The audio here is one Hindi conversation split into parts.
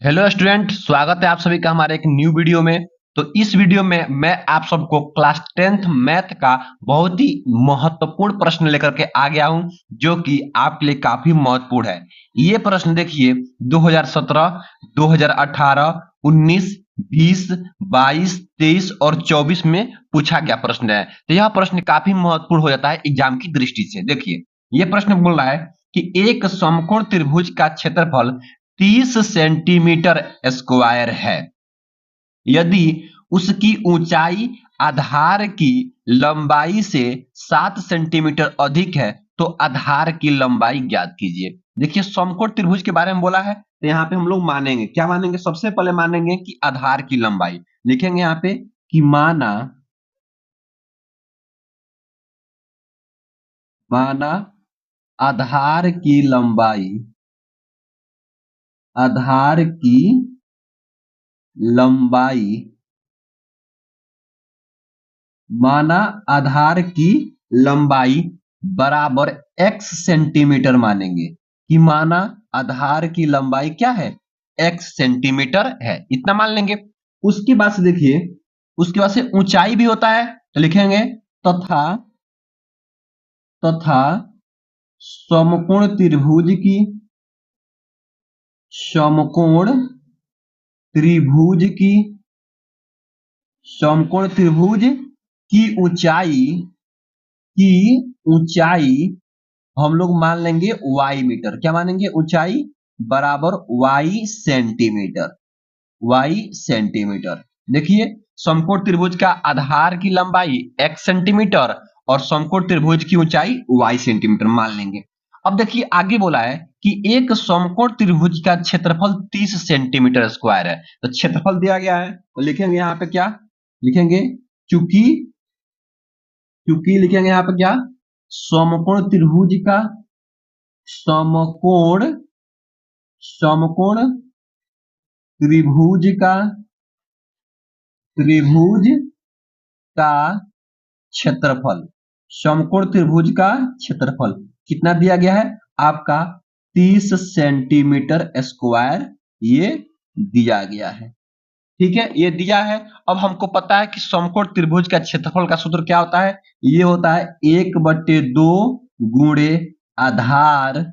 हेलो स्टूडेंट, स्वागत है आप सभी का हमारे एक न्यू वीडियो में। तो इस वीडियो में मैं आप सबको क्लास 10th मैथ का बहुत ही महत्वपूर्ण प्रश्न लेकर के आ गया हूं, जो कि आपके लिए काफी महत्वपूर्ण है। ये प्रश्न देखिए 2017, 2018, 19, 20, 22, 23 और 24 में पूछा गया प्रश्न है। तो यह प्रश्न काफी महत्वपूर्ण हो जाता है एग्जाम की दृष्टि से। देखिए, ये प्रश्न बोल रहा है कि एक समकोण त्रिभुज का क्षेत्रफल 30 सेंटीमीटर स्क्वायर है। यदि उसकी ऊंचाई आधार की लंबाई से 7 सेंटीमीटर अधिक है तो आधार की लंबाई ज्ञात कीजिए। देखिए, समकोण त्रिभुज के बारे में बोला है, तो यहाँ पे हम लोग मानेंगे, क्या मानेंगे? सबसे पहले मानेंगे कि आधार की लंबाई लिखेंगे यहाँ पे कि माना आधार की लंबाई, आधार की लंबाई माना आधार की लंबाई बराबर x सेंटीमीटर मानेंगे कि माना आधार की लंबाई क्या है? x सेंटीमीटर है, इतना मान लेंगे। उसके बाद से देखिए, उसके बाद से ऊंचाई भी होता है, तो लिखेंगे तथा तथा समकोण त्रिभुज की, समकोण त्रिभुज की, समकोण त्रिभुज की ऊंचाई, की ऊंचाई हम लोग मान लेंगे y मीटर। क्या मानेंगे? ऊंचाई बराबर y सेंटीमीटर, y सेंटीमीटर। देखिए, समकोण त्रिभुज का आधार की लंबाई x सेंटीमीटर और समकोण त्रिभुज की ऊंचाई y सेंटीमीटर मान लेंगे। अब देखिए, आगे बोला है कि एक समकोण त्रिभुज का क्षेत्रफल 30 सेंटीमीटर स्क्वायर है। तो क्षेत्रफल दिया गया है, तो लिखेंगे यहाँ पे क्या लिखेंगे? चूंकि चूंकि लिखेंगे यहाँ पे क्या? समकोण त्रिभुज का, समकोण समकोण त्रिभुज का, त्रिभुज का क्षेत्रफल, समकोण त्रिभुज का क्षेत्रफल कितना दिया गया है? आपका 30 सेंटीमीटर स्क्वायर ये दिया गया है। ठीक है, ये दिया है। अब हमको पता है कि समकोण त्रिभुज का क्षेत्रफल का सूत्र क्या होता है? ये होता है 1/2 गुणे आधार,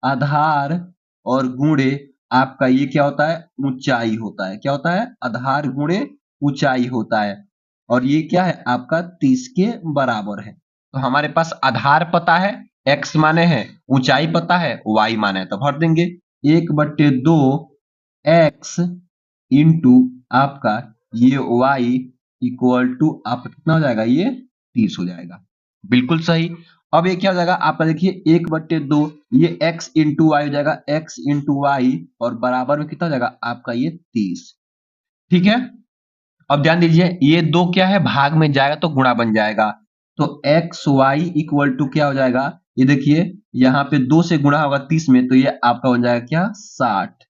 आधार और गुणे आपका ये क्या होता है? ऊंचाई होता है। क्या होता है? आधार गुणे ऊंचाई होता है। और ये क्या है? आपका 30 के बराबर है। तो हमारे पास आधार पता है, x माने है, ऊंचाई पता है, y माने है, तो भर देंगे 1/2 x इंटू आपका ये y इक्वल टू आपका कितना हो जाएगा? ये 30 हो जाएगा। बिल्कुल सही। अब ये क्या हो जाएगा आपका? देखिए 1/2, ये x इंटू वाई हो जाएगा, x इंटू वाई, और बराबर में कितना हो जाएगा आपका? ये 30। ठीक है, अब ध्यान दीजिए, ये दो क्या है? भाग में जाएगा तो गुणा बन जाएगा। तो एक्स वाई इक्वल टू क्या हो जाएगा? ये देखिए, यहाँ पे 2 से गुणा होगा 30 में, तो ये आपका बन जाएगा क्या? 60।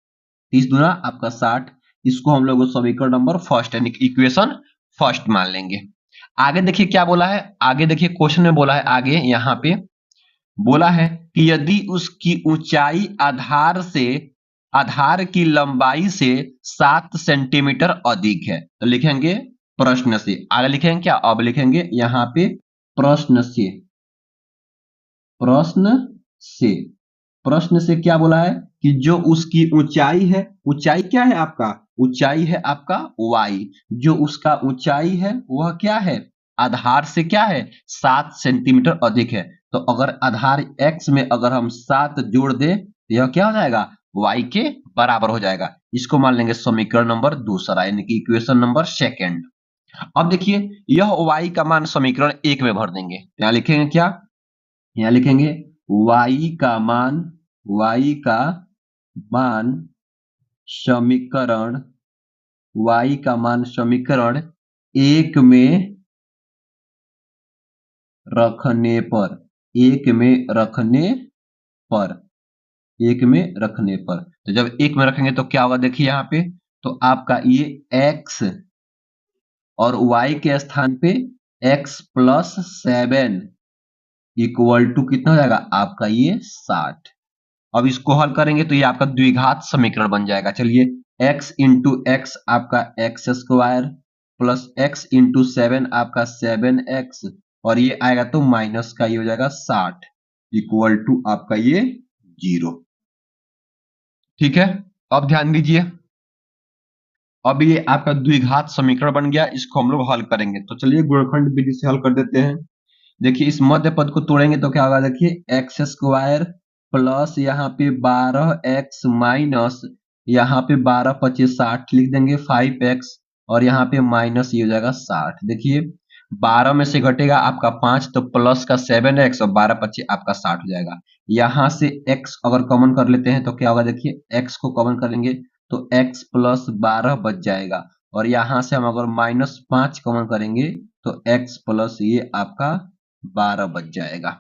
30 दूना आपका 60। इसको हम लोग समीकरण नंबर फर्स्ट यानी कि इक्वेशन फर्स्ट मान लेंगे। आगे देखिए क्या बोला है, आगे देखिए क्वेश्चन में बोला है, आगे यहाँ पे बोला है कि यदि उसकी ऊंचाई आधार की लंबाई से 7 सेंटीमीटर अधिक है, तो लिखेंगे प्रश्न से। आगे लिखेंगे क्या? अब लिखेंगे यहाँ पे प्रश्न से, प्रश्न से, प्रश्न से क्या बोला है कि जो उसकी ऊंचाई है, ऊंचाई क्या है आपका? ऊंचाई है आपका y, जो उसका ऊंचाई है वह क्या है? आधार से क्या है? 7 सेंटीमीटर अधिक है। तो अगर आधार x में अगर हम 7 जोड़ दें तो यह क्या हो जाएगा? y के बराबर हो जाएगा। इसको मान लेंगे समीकरण नंबर दूसरा यानी कि इक्वेशन नंबर सेकेंड। अब देखिए, यह y का मान समीकरण 1 में भर देंगे। यहाँ लिखेंगे क्या? यहाँ लिखेंगे y का मान, y का मान समीकरण, y का मान समीकरण 1 में रखने पर, 1 में रखने पर, 1 में रखने पर। तो जब 1 में रखेंगे तो क्या होगा? देखिए यहाँ पे, तो आपका ये x और y के स्थान पे x + 7 इक्वल टू कितना हो जाएगा आपका? ये 60। अब इसको हल करेंगे तो ये आपका द्विघात समीकरण बन जाएगा। चलिए x इंटू एक्स आपका x square plus x into 7 आपका 7x और ये आएगा तो माइनस का ये हो जाएगा 60 इक्वल टू आपका ये 0। ठीक है, अब ध्यान दीजिए, अब ये आपका द्विघात समीकरण बन गया, इसको हम लोग हल करेंगे। तो चलिए गुणनखंड विधि से हल कर देते हैं। देखिए इस मध्य पद को तोड़ेंगे तो क्या होगा, देखिए एक्स स्क्वायर प्लस यहाँ पे 12x माइनस यहाँ पे 12 25 60 लिख देंगे 5x और यहाँ पे माइनस ये हो जाएगा 60। देखिए 12 में से घटेगा आपका 5 तो प्लस का 7x और 12 25 आपका 60 हो जाएगा। यहाँ से x अगर कॉमन कर लेते हैं तो क्या होगा, देखिए x को कॉमन करेंगे तो x प्लस 12 बच जाएगा और यहाँ से हम अगर माइनस 5 कॉमन करेंगे तो x प्लस ये आपका 12 बच जाएगा।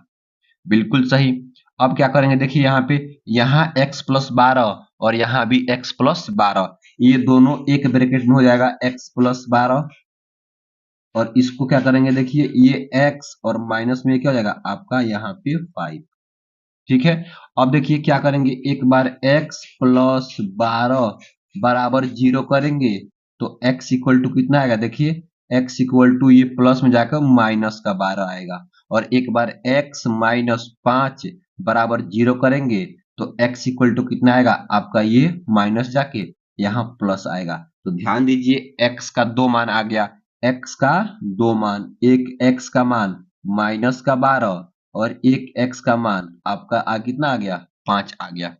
बिल्कुल सही। अब क्या करेंगे, देखिए यहाँ पे यहाँ x प्लस 12 और यहाँ भी x प्लस 12, ये दोनों एक ब्रैकेट में हो जाएगा x प्लस 12 और इसको क्या करेंगे, देखिए ये x और माइनस में क्या हो जाएगा आपका यहाँ पे 5। ठीक है, अब देखिए क्या करेंगे, एक बार x प्लस 12 बराबर 0 करेंगे तो x इक्वल टू कितना आएगा, देखिए x इक्वल टू ये प्लस में जाकर माइनस का 12 आएगा और एक बार x माइनस 5 बराबर 0 करेंगे तो x इक्वल टू कितना आएगा आपका ये माइनस जाके यहाँ प्लस आएगा। तो ध्यान दीजिए x का दो मान आ गया, x का दो मान, एक x का मान माइनस का 12 और एक x का मान आपका कितना आ गया 5 आ गया।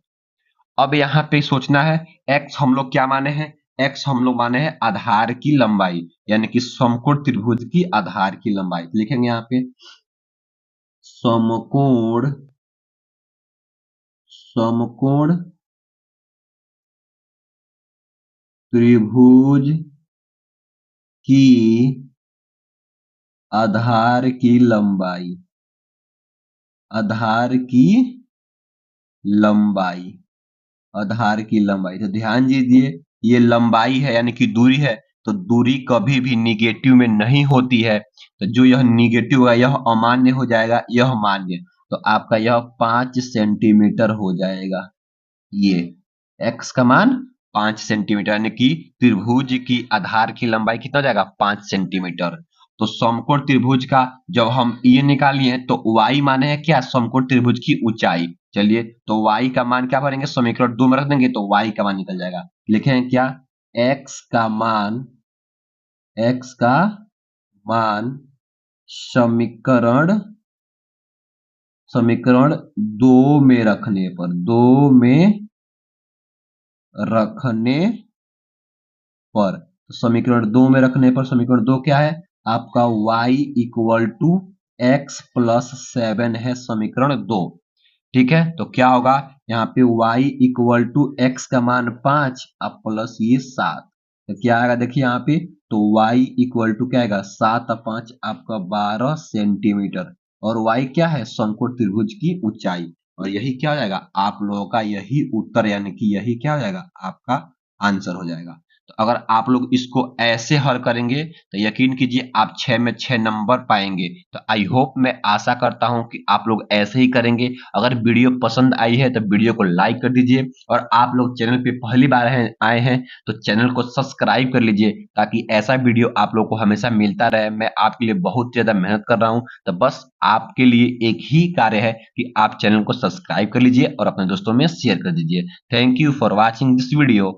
अब यहाँ पे सोचना है x हम लोग क्या माने हैं, x हम लोग माने हैं आधार की लंबाई यानी कि समकोण त्रिभुज की आधार की लंबाई। लिखेंगे यहाँ पे समकोण त्रिभुज की आधार की लंबाई, आधार की लंबाई। तो ध्यान दीजिए ये लंबाई है यानी कि दूरी है, तो दूरी कभी भी निगेटिव में नहीं होती है, तो जो यह निगेटिव है यह अमान्य हो जाएगा, यह मान्य, तो आपका यह 5 सेंटीमीटर हो जाएगा। ये x का मान 5 सेंटीमीटर यानी कि त्रिभुज की आधार की लंबाई कितना हो जाएगा 5 सेंटीमीटर। तो समकोण त्रिभुज का जब हम ये निकालिए तो y माने है क्या, समकोण त्रिभुज की ऊंचाई। चलिए तो y का मान क्या भरेंगे, समीकरण 2 में रख देंगे तो y का मान निकल जाएगा। लिखें क्या, x का मान समीकरण 2 में रखने पर तो समीकरण 2 में रखने पर समीकरण 2 क्या है आपका y equal to X plus 7 है समीकरण 2। ठीक है, तो क्या होगा यहाँ पे y इक्वल टू एक्स का मान 5 अब प्लस ये 7, तो क्या आएगा देखिए यहाँ पे, तो y इक्वल टू क्या आएगा 7 और 5 आपका 12 सेंटीमीटर और y क्या है समकोण त्रिभुज की ऊंचाई और यही क्या हो जाएगा आप लोगों का यही उत्तर यानी कि यही क्या हो जाएगा आपका आंसर हो जाएगा। तो अगर आप लोग इसको ऐसे हल करेंगे तो यकीन कीजिए आप 6 में 6 नंबर पाएंगे। तो आई होप, मैं आशा करता हूं कि आप लोग ऐसे ही करेंगे। अगर वीडियो पसंद आई है तो वीडियो को लाइक कर दीजिए और आप लोग चैनल पे पहली बार आए हैं तो चैनल को सब्सक्राइब कर लीजिए ताकि ऐसा वीडियो आप लोग को हमेशा मिलता रहे। मैं आपके लिए बहुत ज्यादा मेहनत कर रहा हूं, तो बस आपके लिए एक ही कार्य है कि आप चैनल को सब्सक्राइब कर लीजिए और अपने दोस्तों में शेयर कर दीजिए। Thank you for watching this video.